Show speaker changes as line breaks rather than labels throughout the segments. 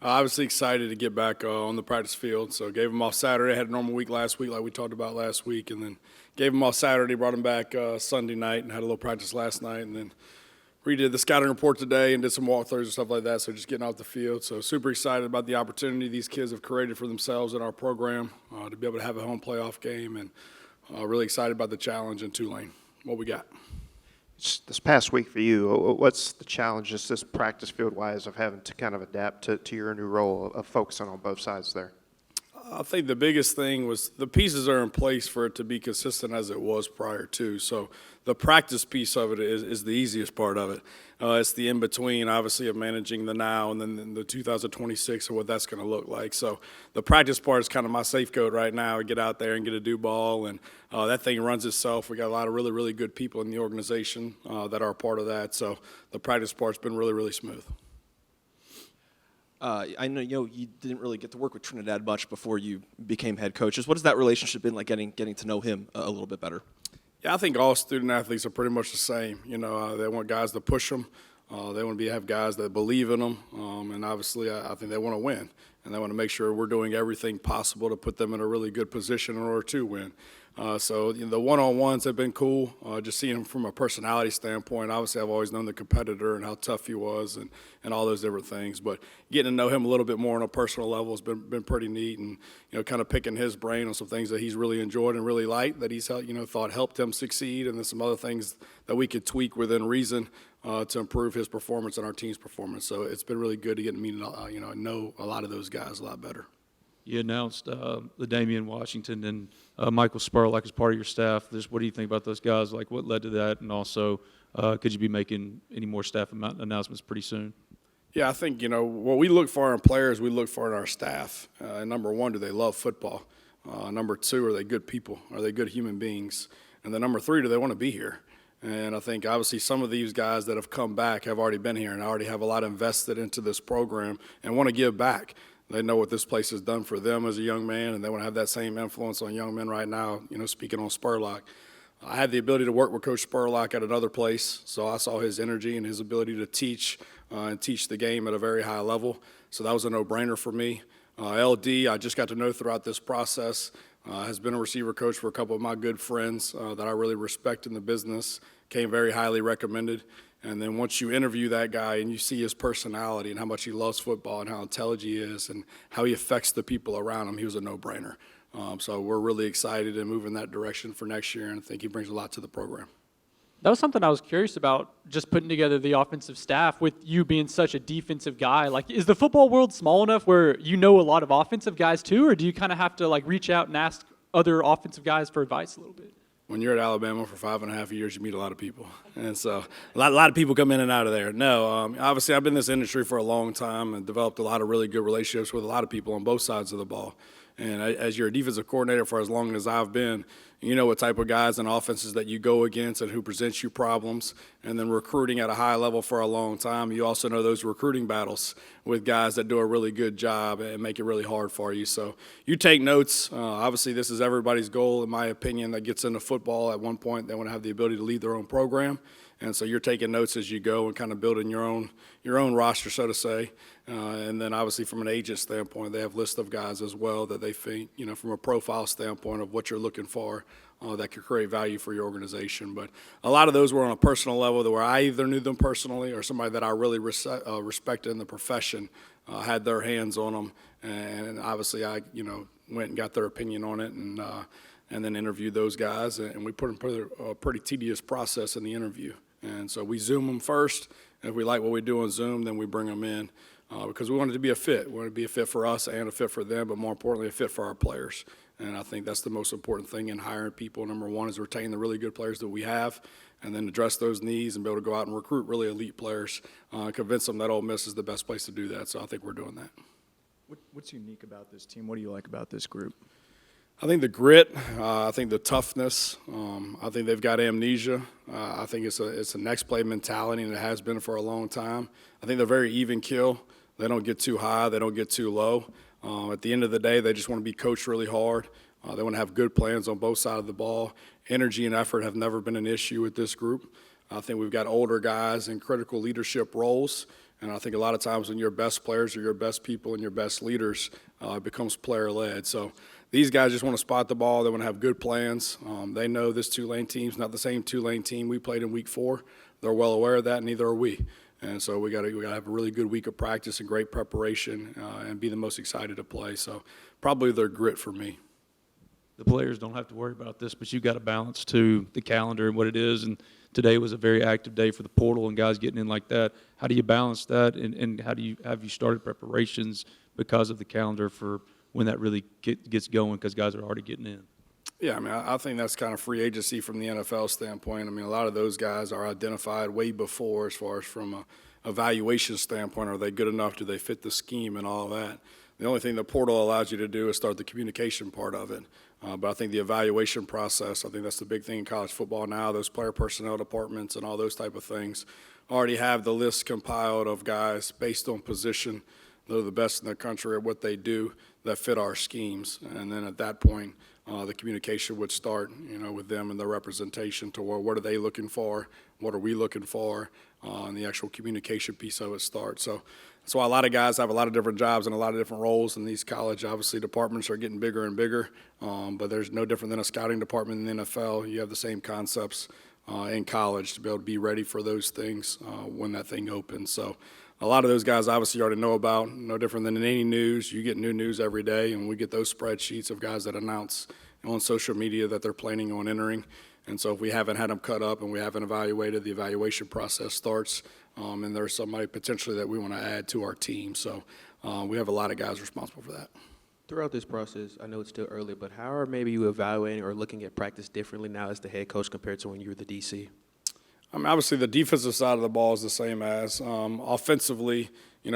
Obviously excited to get back on the practice field. So gave them off Saturday. Had a normal week last week like we talked about last week. And then gave them off Saturday, brought them back Sunday night and had a little practice last night. And then redid the scouting report today and did some walkthroughs and stuff like that. So just getting off the field. So super excited about the opportunity these kids have created for themselves in our program to be able to have a home playoff game. And really excited about the challenge in Tulane. What we got?
This past week for you, what's the challenge just this practice field-wise of having to kind of adapt to your new role of focusing on both sides there?
I think the biggest thing was the pieces are in place for it to be consistent as it was prior to. So the practice piece of it is the easiest part of it. It's the in-between, obviously, of managing the now and then the 2026 and what that's going to look like. So the practice part is kind of my safe code right now. Get out there and get a do ball, and that thing runs itself. We got a lot of really, really good people in the organization that are a part of that. So the practice part's been really, really smooth.
I know you didn't really get to work with Trinidad much before you became head coaches. What has that relationship been like getting to know him a little bit better?
Yeah, I think all student athletes are pretty much the same. They want guys to push them. They want to have guys that believe in them. And obviously, I think they want to win. And they want to make sure we're doing everything possible to put them in a really good position in order to win. So the one-on-ones have been cool, just seeing him from a personality standpoint. Obviously, I've always known the competitor and how tough he was and all those different things. But getting to know him a little bit more on a personal level has been pretty neat, and kind of picking his brain on some things that he's really enjoyed and really liked, that he's thought helped him succeed, and then some other things that we could tweak within reason to improve his performance and our team's performance. So it's been really good to get to meet know a lot of those guys a lot better.
You announced the Damian Washington and Michael Spurlock as part of your staff. What do you think about those guys? Like, what led to that? And also, could you be making any more staff announcements pretty soon?
Yeah, I think, what we look for in players, we look for in our staff. Number one, do they love football? Number two, are they good people? Are they good human beings? And then number three, do they want to be here? And I think, obviously, some of these guys that have come back have already been here and already have a lot invested into this program and want to give back. They know what this place has done for them as a young man, and they want to have that same influence on young men right now, speaking on Spurlock. I had the ability to work with Coach Spurlock at another place, so I saw his energy and his ability to teach and teach the game at a very high level. So that was a no-brainer for me. LD, I just got to know throughout this process, has been a receiver coach for a couple of my good friends that I really respect in the business, came very highly recommended. And then once you interview that guy and you see his personality and how much he loves football and how intelligent he is and how he affects the people around him, he was a no-brainer. So we're really excited and moving that direction for next year, and I think he brings a lot to the program.
That was something I was curious about, just putting together the offensive staff with you being such a defensive guy. Like, is the football world small enough where you know a lot of offensive guys too, or do you kind of have to reach out and ask other offensive guys for advice a little bit?
When you're at Alabama for 5.5 years, you meet a lot of people. And so a lot of people come in and out of there. No, obviously I've been in this industry for a long time and developed a lot of really good relationships with a lot of people on both sides of the ball. And as your defensive coordinator for as long as I've been, you know what type of guys and offenses that you go against and who presents you problems. And then recruiting at a high level for a long time, you also know those recruiting battles with guys that do a really good job and make it really hard for you. So you take notes. Obviously, this is everybody's goal, in my opinion, that gets into football. At one point, they want to have the ability to lead their own program. And so you're taking notes as you go and kind of building your own roster, so to say. And then obviously from an agent standpoint, they have lists of guys as well that they think, from a profile standpoint of what you're looking for that could create value for your organization. But a lot of those were on a personal level where I either knew them personally or somebody that I really respected in the profession had their hands on them. And obviously I, went and got their opinion on it and then interviewed those guys. And we put in a pretty tedious process in the interview. And so we Zoom them first. If we like what we do on Zoom, then we bring them in because we want it to be a fit. We want it to be a fit for us and a fit for them, but more importantly, a fit for our players. And I think that's the most important thing in hiring people. Number one is retain the really good players that we have and then address those needs and be able to go out and recruit really elite players, convince them that Ole Miss is the best place to do that. So I think we're doing that.
What's unique about this team? What do you like about this group?
I think the grit, I think the toughness, I think they've got amnesia. I think it's a next play mentality, and it has been for a long time. I think they're very even kill. They don't get too high. They don't get too low. At the end of the day, they just want to be coached really hard. They want to have good plans on both sides of the ball. Energy and effort have never been an issue with this group. I think we've got older guys in critical leadership roles, And I think a lot of times when your best players are your best people and your best leaders, it becomes player-led. So these guys just want to spot the ball. They want to have good plans. They know this Tulane team's not the same Tulane team we played in week 4. They're well aware of that, and neither are we. And so we got to have a really good week of practice and great preparation and be the most excited to play. So probably their grit for me.
The players don't have to worry about this, but you've got to balance to the calendar and what it is. And today was a very active day for the portal and guys getting in like that. How do you balance that, and have you started preparations because of the calendar for when that really gets going because guys are already getting in?
Yeah, I mean, I think that's kind of free agency from the NFL standpoint. I mean, a lot of those guys are identified way before as far as from a evaluation standpoint. Are they good enough? Do they fit the scheme and all that? The only thing the portal allows you to do is start the communication part of it. But I think the evaluation process, I think that's the big thing in college football now. Those player personnel departments and all those type of things already have the list compiled of guys based on position. They're the best in the country at what they do that fit our schemes. And then at that point, the communication would start, with them and their representation to what are they looking for, what are we looking for, and the actual communication piece of it starts. So that's why a lot of guys have a lot of different jobs and a lot of different roles in these college. Obviously, departments are getting bigger and bigger, but there's no different than a scouting department in the NFL. You have the same concepts in college to be able to be ready for those things when that thing opens. So a lot of those guys obviously already know about, no different than in any news. You get new news every day, and we get those spreadsheets of guys that announce on social media that they're planning on entering. And so if we haven't had them cut up and we haven't evaluated, the evaluation process starts, and there's somebody potentially that we want to add to our team. So we have a lot of guys responsible for that.
Throughout this process, I know it's still early, but how are maybe you evaluating or looking at practice differently now as the head coach compared to when you were the DC?
I mean, obviously, the defensive side of the ball is the same as offensively.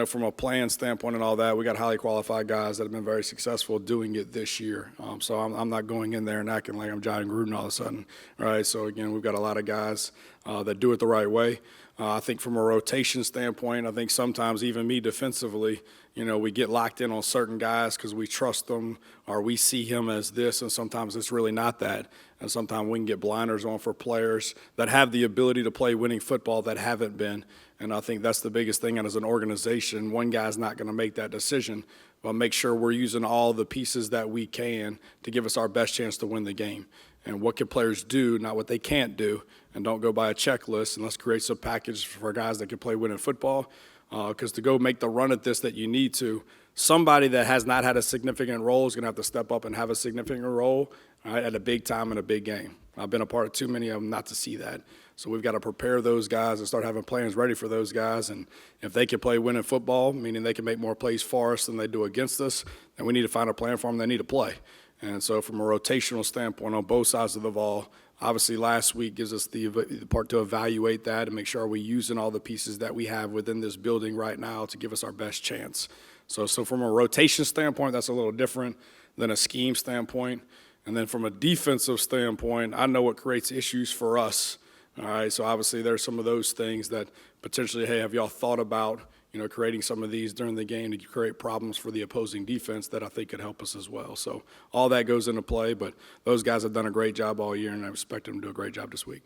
From a plan standpoint and all that, we got highly qualified guys that have been very successful doing it this year. So I'm not going in there and acting like I'm John Gruden all of a sudden, right? So, again, we've got a lot of guys that do it the right way. I think from a rotation standpoint, I think sometimes even me defensively, we get locked in on certain guys because we trust them or we see him as this, and sometimes it's really not that. And sometimes we can get blinders on for players that have the ability to play winning football that haven't been. And I think that's the biggest thing. And as an organization, one guy's not going to make that decision, but make sure we're using all the pieces that we can to give us our best chance to win the game. And what can players do, not what they can't do. And don't go by a checklist, and let's create some package for guys that can play winning football. Because to go make the run at this that you need to, somebody that has not had a significant role is going to have to step up and have a significant role, right, at a big time in a big game. I've been a part of too many of them not to see that. So we've got to prepare those guys and start having plans ready for those guys. And if they can play winning football, meaning they can make more plays for us than they do against us, then we need to find a plan for them. They need to play. And so from a rotational standpoint on both sides of the ball, obviously last week gives us the part to evaluate that and make sure we're using all the pieces that we have within this building right now to give us our best chance. So from a rotation standpoint, that's a little different than a scheme standpoint. And then from a defensive standpoint, I know what creates issues for us. All right, so obviously there's some of those things that potentially, hey, have y'all thought about, creating some of these during the game to create problems for the opposing defense that I think could help us as well. So all that goes into play, but those guys have done a great job all year, and I expect them to do a great job this week.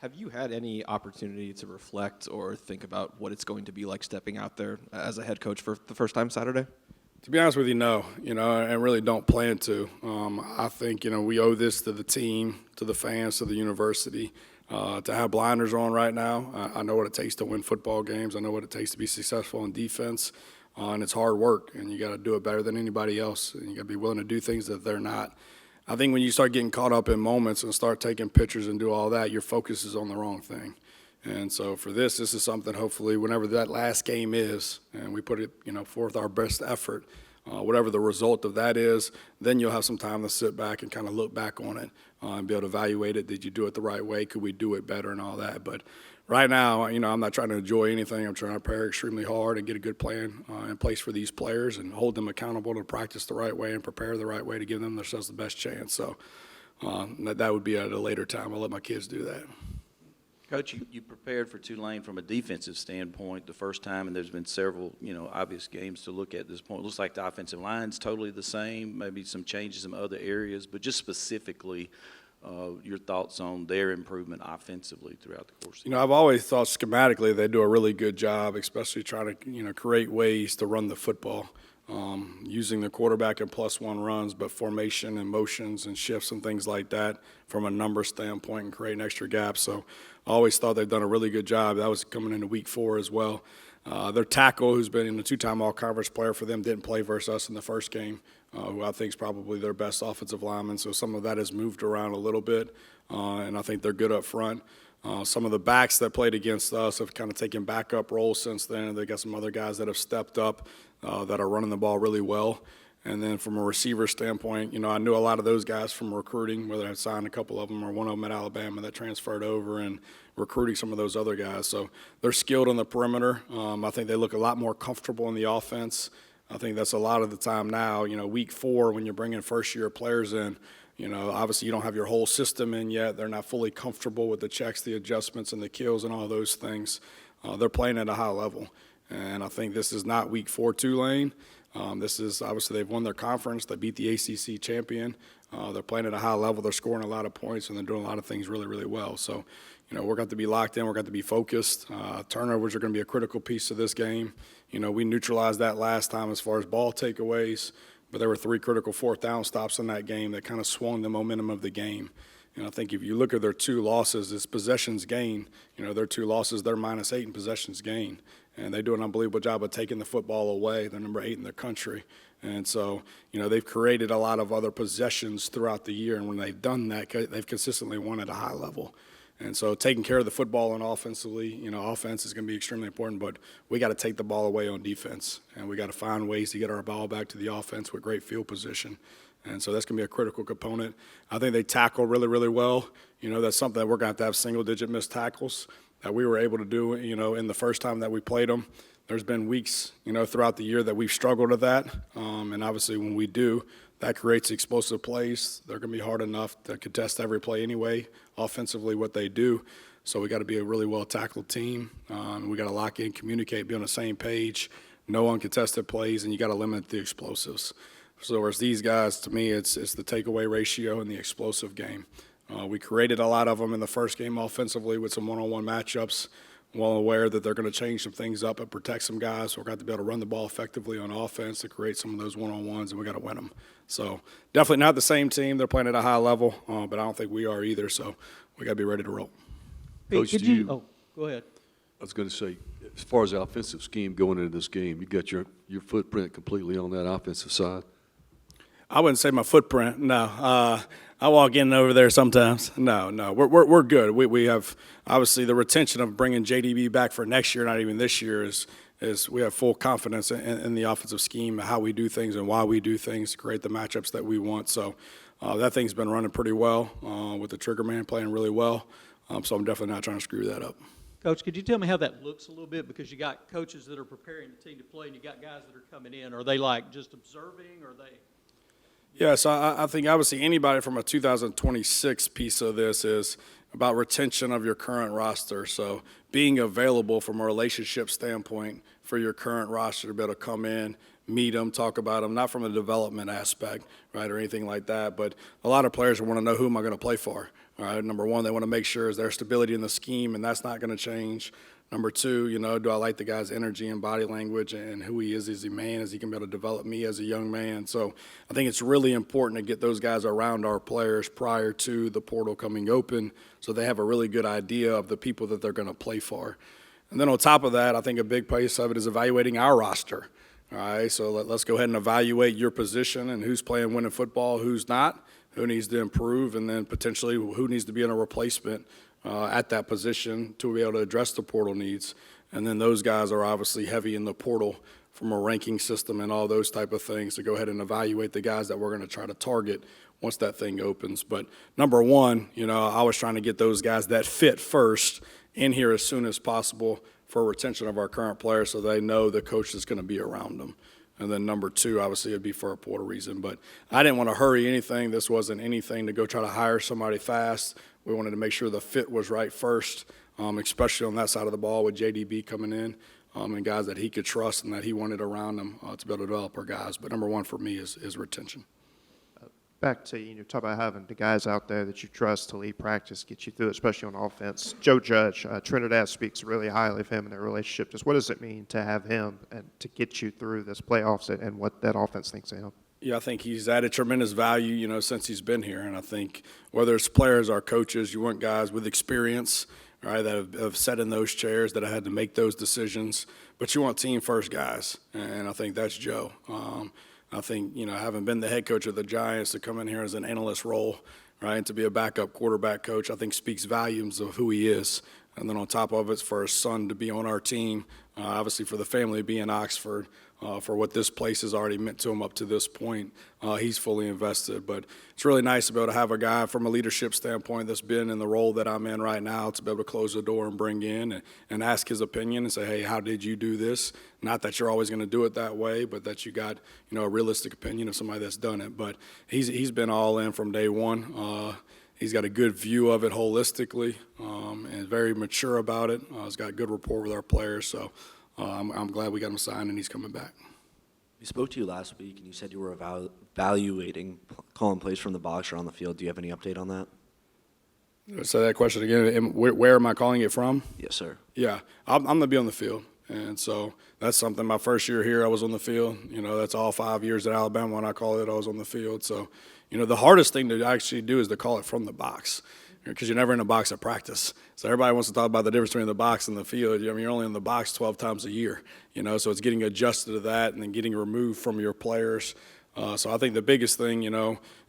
Have you had any opportunity to reflect or think about what it's going to be like stepping out there as a head coach for the first time Saturday?
To be honest with you, no, and really don't plan to. I think, we owe this to the team, to the fans, to the university. To have blinders on right now, I know what it takes to win football games. I know what it takes to be successful in defense, and it's hard work, and you got to do it better than anybody else, and you got to be willing to do things that they're not. I think when you start getting caught up in moments and start taking pictures and do all that, your focus is on the wrong thing. And so for this is something hopefully whenever that last game is, and we put it, forth our best effort, whatever the result of that is, then you'll have some time to sit back and kind of look back on it and be able to evaluate it. Did you do it the right way? Could we do it better and all that? But right now, I'm not trying to enjoy anything. I'm trying to prepare extremely hard and get a good plan in place for these players and hold them accountable to practice the right way and prepare the right way to give them themselves the best chance. So that would be at a later time. I'll let my kids do that.
Coach, you prepared for Tulane from a defensive standpoint the first time, and there's been several, obvious games to look at this point. It looks like the offensive line's totally the same, maybe some changes in other areas, but just specifically, your thoughts on their improvement offensively throughout the course of the
You know, I've always thought schematically they do a really good job, especially trying to, create ways to run the football, using the quarterback in +1 runs, but formation and motions and shifts and things like that from a number standpoint and creating extra gaps. So I always thought they've done a really good job. That was coming into week 4 as well. Their tackle, who's been a 2-time all-conference player for them, didn't play versus us in the first game, who I think is probably their best offensive lineman. So some of that has moved around a little bit, and I think they're good up front. Some of the backs that played against us have kind of taken backup roles since then. They got some other guys that have stepped up that are running the ball really well. And then from a receiver standpoint, I knew a lot of those guys from recruiting, whether I signed a couple of them or one of them at Alabama that transferred over and recruiting some of those other guys. So they're skilled on the perimeter. I think they look a lot more comfortable in the offense. I think that's a lot of the time now. Week 4 when you're bringing first-year players in, obviously you don't have your whole system in yet. They're not fully comfortable with the checks, the adjustments, and the kills and all those things. They're playing at a high level. And I think this is not week 4 Tulane. This is obviously they've won their conference. They beat the ACC champion. They're playing at a high level. They're scoring a lot of points, and they're doing a lot of things really, really well. So, we're going to be locked in. We're going to be focused. Turnovers are going to be a critical piece of this game. We neutralized that last time as far as ball takeaways, but there were 3 critical 4th down stops in that game that kind of swung the momentum of the game. And I think if you look at their 2 losses, it's possessions gained. Their 2 losses, they're -8 in possessions gained. And they do an unbelievable job of taking the football away. They're number 8 in the country. And so, they've created a lot of other possessions throughout the year. And when they've done that, they've consistently won at a high level. And so taking care of the football and offensively, offense is going to be extremely important. But we got to take the ball away on defense. And we got to find ways to get our ball back to the offense with great field position. And so that's going to be a critical component. I think they tackle really, really well. That's something that we're going to have single-digit missed tackles that we were able to do, in the first time that we played them. There's been weeks, throughout the year that we've struggled with that. And obviously when we do, that creates explosive plays. They're going to be hard enough to contest every play anyway, offensively, what they do. So we got to be a really well-tackled team. We got to lock in, communicate, be on the same page, no uncontested plays, and you got to limit the explosives. So whereas these guys, to me, it's the takeaway ratio and the explosive game. We created a lot of them in the first game offensively with some one-on-one matchups. Well aware that they're going to change some things up and protect some guys. So we're going to be able to run the ball effectively on offense to create some of those one-on-ones, and we got to win them. So definitely not the same team. They're playing at a high level, but I don't think we are either. So we got to be ready to roll.
Coach,
Could you? Oh, go ahead.
I was going to say, as far as the offensive scheme going into this game, you got your footprint completely on that offensive side.
I wouldn't say my footprint. No, I walk in over there sometimes. No, we're good. We have obviously the retention of bringing JDB back for next year, not even this year, is we have full confidence in the offensive scheme, how we do things and why we do things to create the matchups that we want. So that thing's been running pretty well with the trigger man playing really well. So I'm definitely not trying to screw that up.
Coach, could you tell me how that looks a little bit? Because you got coaches that are preparing the team to play, and you got guys that are coming in. Are they like just observing, or are they?
Yes, I think obviously anybody from a 2026 piece of this is about retention of your current roster. So being available from a relationship standpoint for your current roster to be able to come in, meet them, talk about them, not from a development aspect, right, or anything like that. But a lot of players want to know who am I going to play for. All right, number one, they want to make sure is there stability in the scheme, and that's not going to change. Number two, do I like the guy's energy and body language and who he is as a man, as he can be able to develop me as a young man. So I think it's really important to get those guys around our players prior to the portal coming open so they have a really good idea of the people that they're going to play for. And then on top of that, I think a big piece of it is evaluating our roster. All right, so let's go ahead and evaluate your position and who's playing winning football, who's not, who needs to improve, and then potentially who needs to be in a replacement at that position to be able to address the portal needs. And then those guys are obviously heavy in the portal from a ranking system and all those type of things to go ahead and evaluate the guys that we're going to try to target once that thing opens. But number one, I was trying to get those guys that fit first in here as soon as possible for retention of our current players so they know the coach is going to be around them. And then number two, obviously, it'd be for a portal reason. But I didn't want to hurry anything. This wasn't anything to go try to hire somebody fast. We wanted to make sure the fit was right first, especially on that side of the ball with JDB coming in and guys that he could trust and that he wanted around him to be able to develop our guys. But number one for me is retention.
Back to, talk about having the guys out there that you trust to lead practice, get you through, especially on offense. Joe Judge, Trinidad speaks really highly of him and their relationship. Just what does it mean to have him and to get you through this playoffs and what that offense thinks of him?
Yeah, I think he's added tremendous value, since he's been here. And I think whether it's players or coaches, you want guys with experience, right, that have sat in those chairs, that have had to make those decisions. But you want team-first guys, and I think that's Joe. I think, having been the head coach of the Giants, to come in here as an analyst role, right, and to be a backup quarterback coach, I think speaks volumes of who he is. And then on top of it, for his son to be on our team, obviously for the family to be in Oxford, for what this place has already meant to him up to this point, he's fully invested. But it's really nice to be able to have a guy from a leadership standpoint that's been in the role that I'm in right now, to be able to close the door and bring in and ask his opinion and say, hey, how did you do this? Not that you're always going to do it that way, but that you got, a realistic opinion of somebody that's done it. But he's been all in from day one. He's got a good view of it holistically, and very mature about it. He's got good rapport with our players, so I'm glad we got him signed and he's coming back.
We spoke to you last week, and you said you were evaluating calling plays from the box or on the field. Do you have any update on that?
Say that question again. Where am I calling it from?
Yes, sir.
Yeah, I'm going to be on the field. And so that's something. My first year here, I was on the field. That's all 5 years at Alabama. When I call it, I was on the field. So, the hardest thing to actually do is to call it from the box, because you're never in a box at practice. So everybody wants to talk about the difference between the box and the field. You're only in the box 12 times a year, so it's getting adjusted to that and then getting removed from your players. So I think the biggest thing,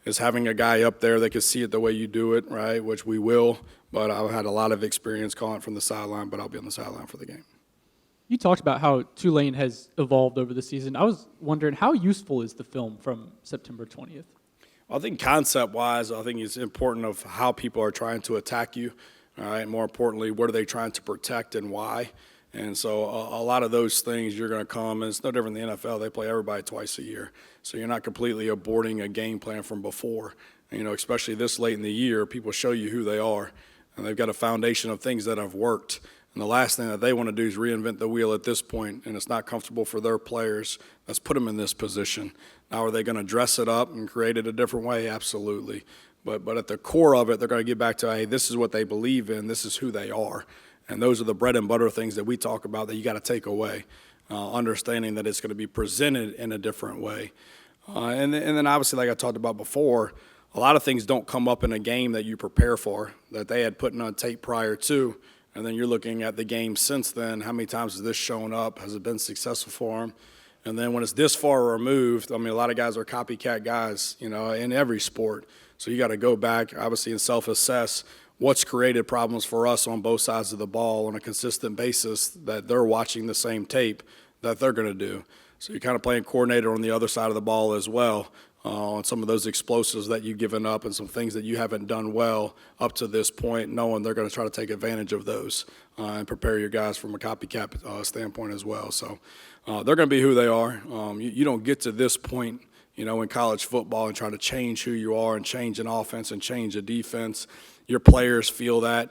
is having a guy up there that can see it the way you do it, right, which we will. But I've had a lot of experience calling it from the sideline, but I'll be on the sideline for the game.
You talked about how Tulane has evolved over the season. I was wondering, how useful is the film from September 20th?
I think concept-wise, I think it's important of how people are trying to attack you, all right? More importantly, what are they trying to protect and why? And so a lot of those things you're going to come, and it's no different than the NFL. They play everybody twice a year. So you're not completely aborting a game plan from before. Especially this late in the year, people show you who they are, and they've got a foundation of things that have worked. And the last thing that they want to do is reinvent the wheel at this point, and it's not comfortable for their players. Let's put them in this position. Now, are they going to dress it up and create it a different way? Absolutely. But at the core of it, they're going to get back to, hey, this is what they believe in. This is who they are. And those are the bread and butter things that we talk about that you got to take away, understanding that it's going to be presented in a different way. And then obviously, like I talked about before, a lot of things don't come up in a game that you prepare for, that they had put on tape prior to. And then you're looking at the game since then. How many times has this shown up? Has it been successful for them? And then when it's this far removed, a lot of guys are copycat guys, in every sport. So you got to go back, obviously, and self-assess what's created problems for us on both sides of the ball on a consistent basis that they're watching the same tape that they're going to do. So you're kind of playing coordinator on the other side of the ball as well, on some of those explosives that you've given up and some things that you haven't done well up to this point, knowing they're going to try to take advantage of those and prepare your guys from a copycat standpoint as well. So they're going to be who they are. You don't get to this point, in college football and try to change who you are and change an offense and change a defense. Your players feel that.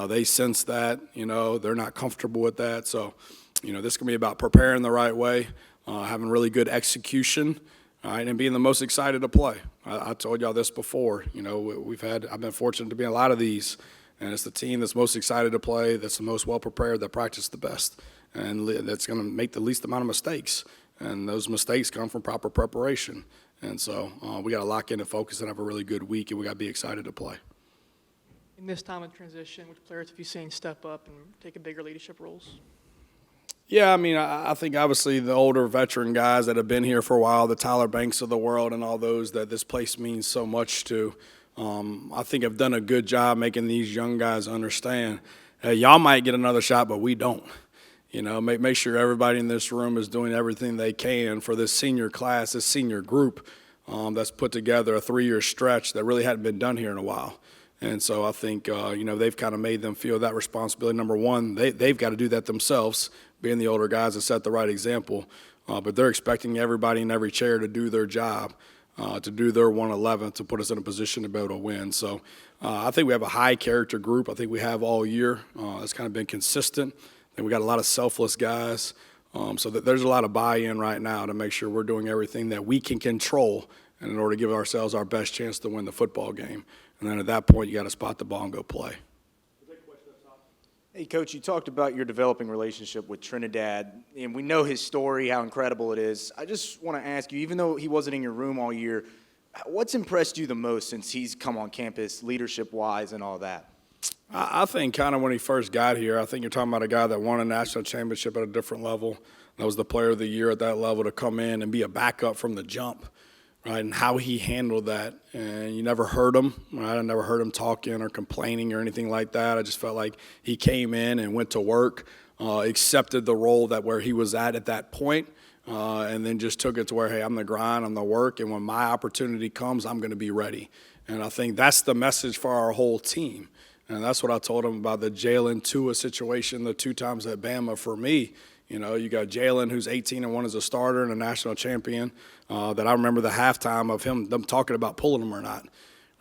They sense that. They're not comfortable with that. So, this is going to be about preparing the right way, having really good execution, all right, and being the most excited to play. I told y'all this before. I've been fortunate to be in a lot of these, and it's the team that's most excited to play, that's the most well-prepared, that practice the best, and that's going to make the least amount of mistakes. And those mistakes come from proper preparation. And so we got to lock in and focus and have a really good week, and we got to be excited to play.
In this time of transition, which players have you seen step up and take a bigger leadership roles?
Yeah, I think obviously the older veteran guys that have been here for a while, the Tyler Banks of the world and all those that this place means so much to, I think have done a good job making these young guys understand, hey, y'all might get another shot, but we don't. Make sure everybody in this room is doing everything they can for this senior class, this senior group that's put together a 3-year stretch that really hadn't been done here in a while. And so I think, they've kind of made them feel that responsibility. Number one, they've got to do that themselves, being the older guys, and set the right example. But they're expecting everybody in every chair to do their job, to do their 111, to put us in a position to be able to win. So I think we have a high-character group. I think we have all year. It's kind of been consistent. And we got a lot of selfless guys. So that there's a lot of buy-in right now to make sure we're doing everything that we can control and in order to give ourselves our best chance to win the football game. And then at that point, you got to spot the ball and go play.
Hey, Coach, you talked about your developing relationship with Trinidad, and we know his story, how incredible it is. I just want to ask you, even though he wasn't in your room all year, what's impressed you the most since he's come on campus, leadership-wise and all that?
I think kind of when he first got here, I think you're talking about a guy that won a national championship at a different level. That was the player of the year at that level, to come in and be a backup from the jump, right, and how he handled that. And you never heard him, right? I never heard him talking or complaining or anything like that. I just felt like he came in and went to work, accepted the role that where he was at that point, and then just took it to where, hey, I'm the grind, I'm the work, and when my opportunity comes, I'm going to be ready. And I think that's the message for our whole team. And that's what I told him about the Jalen Tua situation, the 2 times at Bama. For me, you know, you got Jalen, who's 18-1 as a starter and a national champion, that I remember the halftime of them talking about pulling him or not,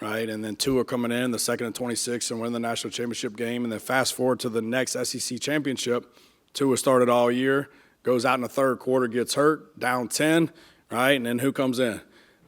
right? And then Tua coming in, the 2nd and 26, and winning the national championship game. And then fast forward to the next SEC championship, Tua started all year, goes out in the 3rd quarter, gets hurt, down 10, right? And then who comes in?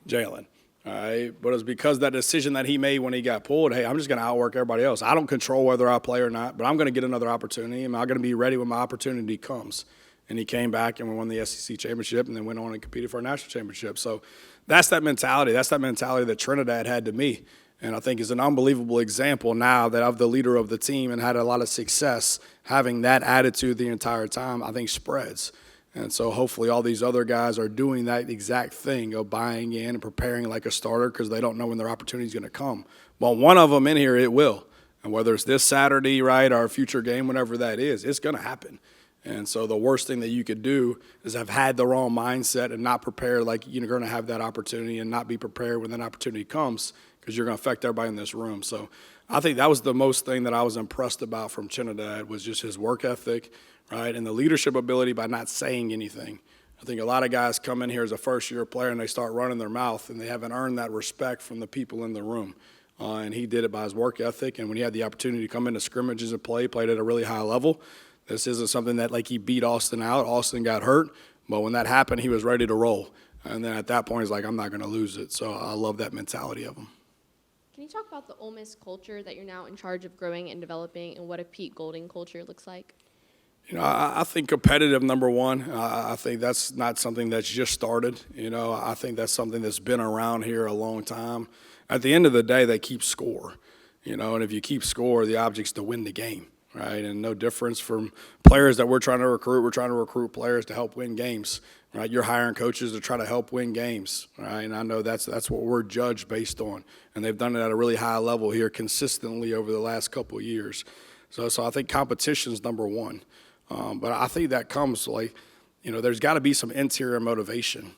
Jalen. All right, but it's because that decision that he made when he got pulled, hey, I'm just going to outwork everybody else. I don't control whether I play or not, but I'm going to get another opportunity, and I'm going to be ready when my opportunity comes. And he came back and we won the SEC championship and then went on and competed for a national championship. So that's that mentality. That's that mentality that Trinidad had to me. And I think is an unbelievable example now that of the leader of the team and had a lot of success having that attitude the entire time, I think spreads. And so hopefully all these other guys are doing that exact thing of buying in and preparing like a starter because they don't know when their opportunity is going to come. Well, one of them in here, it will. And whether it's this Saturday, right, or a future game, whenever that is, it's going to happen. And so the worst thing that you could do is have had the wrong mindset and not prepare like you're going to have that opportunity and not be prepared when that opportunity comes because you're going to affect everybody in this room. So I think that was the most thing that I was impressed about from Trinidad was just his work ethic, right, and the leadership ability by not saying anything. I think a lot of guys come in here as a first-year player and they start running their mouth and they haven't earned that respect from the people in the room. And he did it by his work ethic. And when he had the opportunity to come into scrimmages and played at a really high level. This isn't something that like he beat Austin out. Austin got hurt, but when that happened, he was ready to roll. And then at that point, he's like, I'm not going to lose it. So I love that mentality of him.
Can you talk about the Ole Miss culture that you're now in charge of growing and developing and what a Pete Golding culture looks like?
You know, I think competitive, number one. I think that's not something that's just started. You know, I think that's something that's been around here a long time. At the end of the day, they keep score. You know, and if you keep score, the object's to win the game. Right, and no difference from players that we're trying to recruit. We're trying to recruit players to help win games. Right, you're hiring coaches to try to help win games. Right, and I know that's what we're judged based on, and they've done it at a really high level here consistently over the last couple of years. So I think competition's number one, but I think that comes like, you know, there's got to be some interior motivation.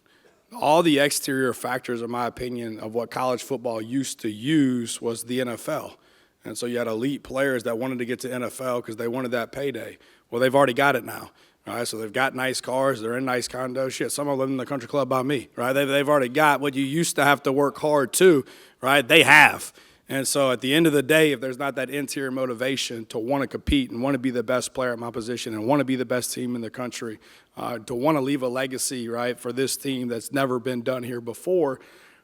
All the exterior factors, in my opinion, of what college football used to use was the NFL. And so you had elite players that wanted to get to NFL because they wanted that payday. Well, they've already got it now, right? So they've got nice cars. They're in nice condos. Shit, some of them live in the country club by me, right? They've already got what you used to have to work hard to, right? They have. And so at the end of the day, if there's not that interior motivation to want to compete and want to be the best player at my position and want to be the best team in the country, to want to leave a legacy, right, for this team that's never been done here before,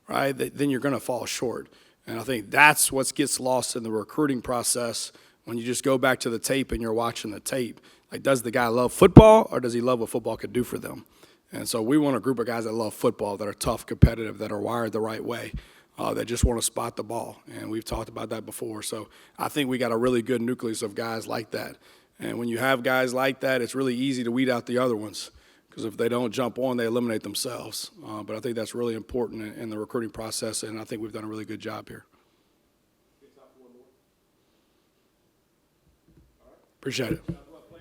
right, then you're going to fall short. And I think that's what gets lost in the recruiting process when you just go back to the tape and you're watching the tape. Like, does the guy love football or does he love what football could do for them? And so we want a group of guys that love football, that are tough, competitive, that are wired the right way, that just want to spot the ball. And we've talked about that before. So I think we got a really good nucleus of guys like that. And when you have guys like that, it's really easy to weed out the other ones. Because if they don't jump on, they eliminate themselves. But I think that's really important in the recruiting process, and I think we've done a really good job here. Appreciate it.